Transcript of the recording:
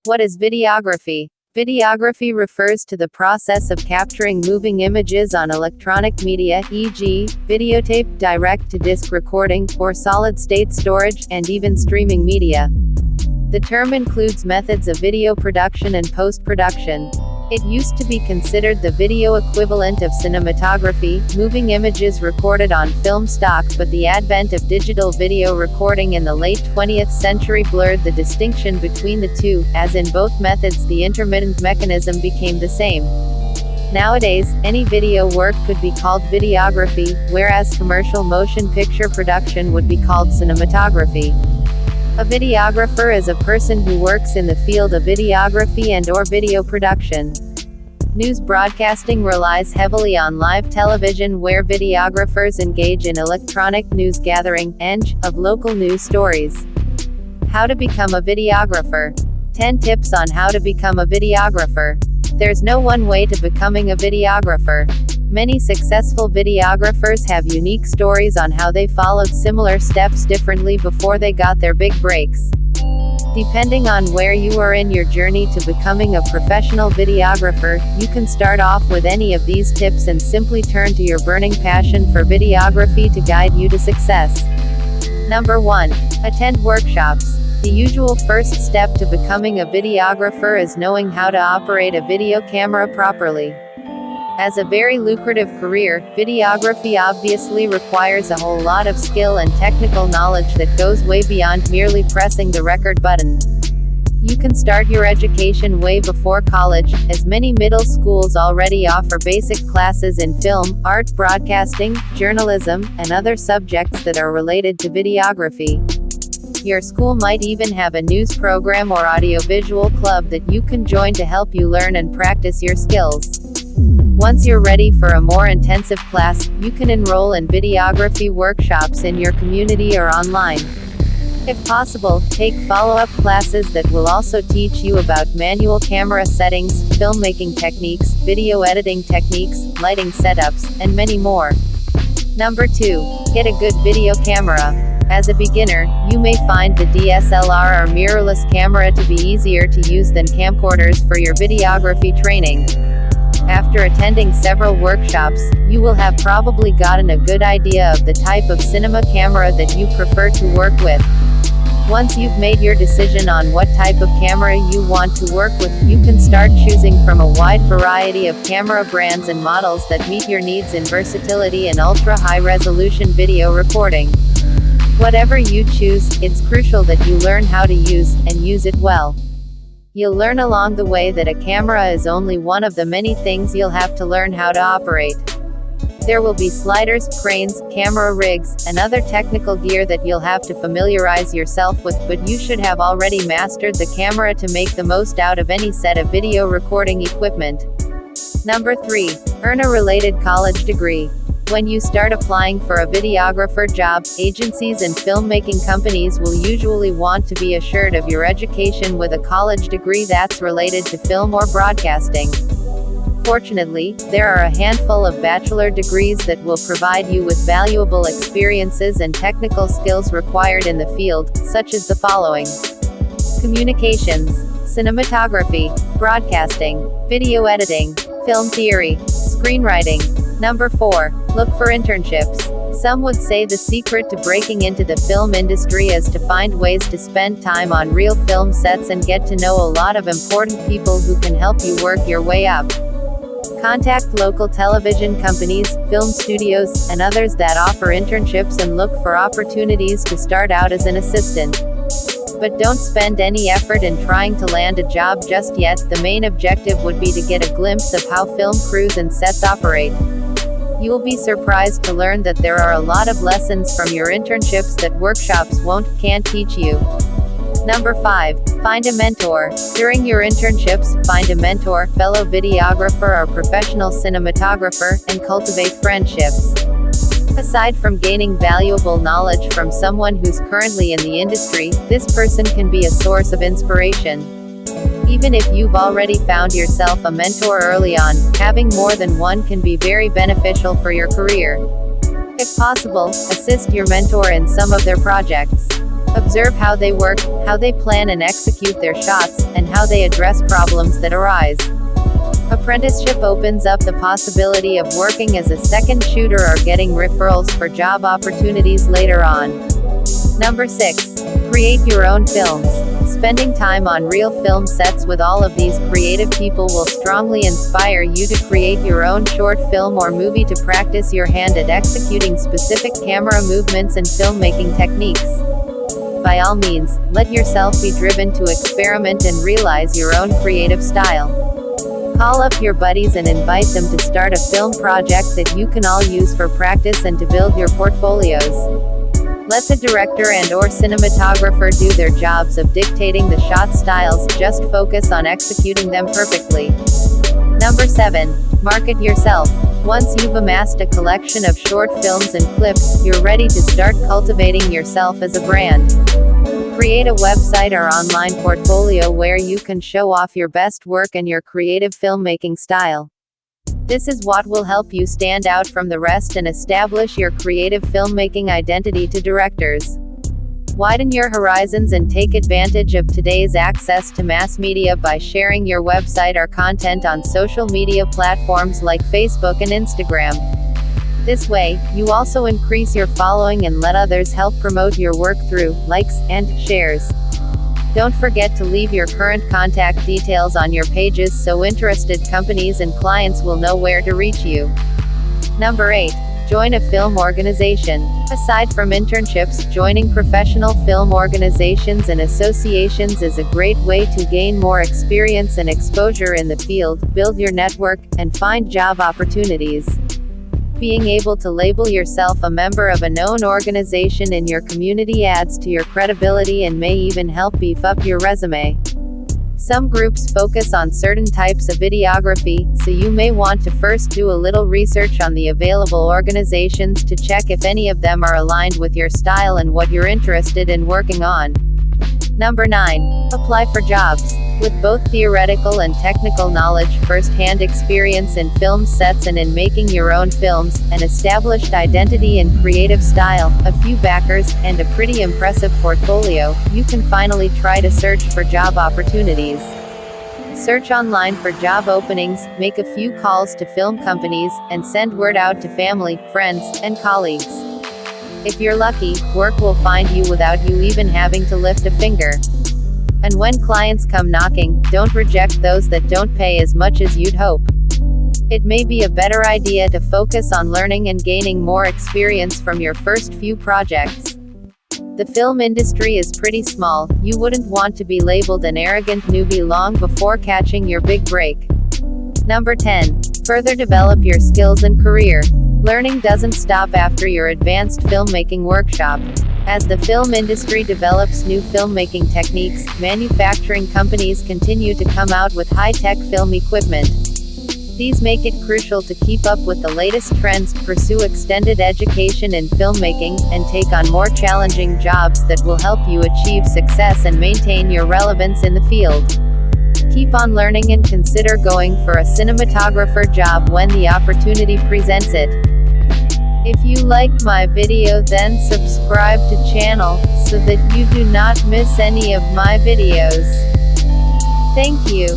What is videography? Videography refers to the process of capturing moving images on electronic media, e.g., videotape, direct-to-disc recording, or solid-state storage, and even streaming media. The term includes methods of video production and post-production. It used to be considered the video equivalent of cinematography, moving images recorded on film stock, but the advent of digital video recording in the late 20th century blurred the distinction between the two, as in both methods the intermittent mechanism became the same. Nowadays, any video work could be called videography, whereas commercial motion picture production would be called cinematography. A videographer is a person who works in the field of videography and/or video production. News broadcasting relies heavily on live television, where videographers engage in electronic news gathering, of local news stories. How to become a videographer. 10 tips on how to become a videographer. There's no one way to becoming a videographer. Many successful videographers have unique stories on how they followed similar steps differently before they got their big breaks. Depending on where you are in your journey to becoming a professional videographer, you can start off with any of these tips and simply turn to your burning passion for videography to guide you to success. Number 1. Attend workshops. The usual first step to becoming a videographer is knowing how to operate a video camera properly. As a very lucrative career, videography obviously requires a whole lot of skill and technical knowledge that goes way beyond merely pressing the record button. You can start your education way before college, as many middle schools already offer basic classes in film, art, broadcasting, journalism, and other subjects that are related to videography. Your school might even have a news program or audiovisual club that you can join to help you learn and practice your skills. Once you're ready for a more intensive class, you can enroll in videography workshops in your community or online. If possible, take follow-up classes that will also teach you about manual camera settings, filmmaking techniques, video editing techniques, lighting setups, and many more. Number 2. Get a good video camera. As a beginner, you may find the DSLR or mirrorless camera to be easier to use than camcorders for your videography training. After attending several workshops, you will have probably gotten a good idea of the type of cinema camera that you prefer to work with. Once you've made your decision on what type of camera you want to work with, you can start choosing from a wide variety of camera brands and models that meet your needs in versatility and ultra-high-resolution video recording. Whatever you choose, it's crucial that you learn how to use, and use it well. You'll learn along the way that a camera is only one of the many things you'll have to learn how to operate. There will be sliders, cranes, camera rigs, and other technical gear that you'll have to familiarize yourself with, but you should have already mastered the camera to make the most out of any set of video recording equipment. Number 3. Earn a related college degree. When you start applying for a videographer job, agencies and filmmaking companies will usually want to be assured of your education with a college degree that's related to film or broadcasting. Fortunately, there are a handful of bachelor degrees that will provide you with valuable experiences and technical skills required in the field, such as the following: communications, cinematography, broadcasting, video editing, film theory, screenwriting. Number 4. Look for internships. Some would say the secret to breaking into the film industry is to find ways to spend time on real film sets and get to know a lot of important people who can help you work your way up. Contact local television companies, film studios, and others that offer internships and look for opportunities to start out as an assistant. But don't spend any effort in trying to land a job just yet. The main objective would be to get a glimpse of how film crews and sets operate. You'll be surprised to learn that there are a lot of lessons from your internships that workshops can't teach you. Number 5. Find a mentor. During your internships, find a mentor, fellow videographer or professional cinematographer, and cultivate friendships. Aside from gaining valuable knowledge from someone who's currently in the industry, this person can be a source of inspiration. Even if you've already found yourself a mentor early on, having more than one can be very beneficial for your career. If possible, assist your mentor in some of their projects. Observe how they work, how they plan and execute their shots, and how they address problems that arise. Apprenticeship opens up the possibility of working as a second shooter or getting referrals for job opportunities later on. Number 6. Create your own films. Spending time on real film sets with all of these creative people will strongly inspire you to create your own short film or movie to practice your hand at executing specific camera movements and filmmaking techniques. By all means, let yourself be driven to experiment and realize your own creative style. Call up your buddies and invite them to start a film project that you can all use for practice and to build your portfolios. Let the director and/or cinematographer do their jobs of dictating the shot styles, just focus on executing them perfectly. Number 7. Market yourself. Once you've amassed a collection of short films and clips, you're ready to start cultivating yourself as a brand. Create a website or online portfolio where you can show off your best work and your creative filmmaking style. This is what will help you stand out from the rest and establish your creative filmmaking identity to directors. Widen your horizons and take advantage of today's access to mass media by sharing your website or content on social media platforms like Facebook and Instagram. This way, you also increase your following and let others help promote your work through likes and shares. Don't forget to leave your current contact details on your pages so interested companies and clients will know where to reach you. Number 8. Join a film organization. Aside from internships, joining professional film organizations and associations is a great way to gain more experience and exposure in the field, build your network, and find job opportunities. Being able to label yourself a member of a known organization in your community adds to your credibility and may even help beef up your resume. Some groups focus on certain types of videography, so you may want to first do a little research on the available organizations to check if any of them are aligned with your style and what you're interested in working on. Number 9. Apply for jobs. With both theoretical and technical knowledge, first-hand experience in film sets and in making your own films, an established identity and creative style, a few backers, and a pretty impressive portfolio, you can finally try to search for job opportunities. Search online for job openings, make a few calls to film companies, and send word out to family, friends, and colleagues. If you're lucky, work will find you without you even having to lift a finger. And when clients come knocking, don't reject those that don't pay as much as you'd hope. It may be a better idea to focus on learning and gaining more experience from your first few projects. The film industry is pretty small, you wouldn't want to be labeled an arrogant newbie long before catching your big break. Number 10. Further develop your skills and career. Learning doesn't stop after your advanced filmmaking workshop. As the film industry develops new filmmaking techniques, manufacturing companies continue to come out with high-tech film equipment. These make it crucial to keep up with the latest trends, pursue extended education in filmmaking, and take on more challenging jobs that will help you achieve success and maintain your relevance in the field. Keep on learning and consider going for a cinematographer job when the opportunity presents it. If you liked my video, then subscribe to channel, so that you do not miss any of my videos. Thank you.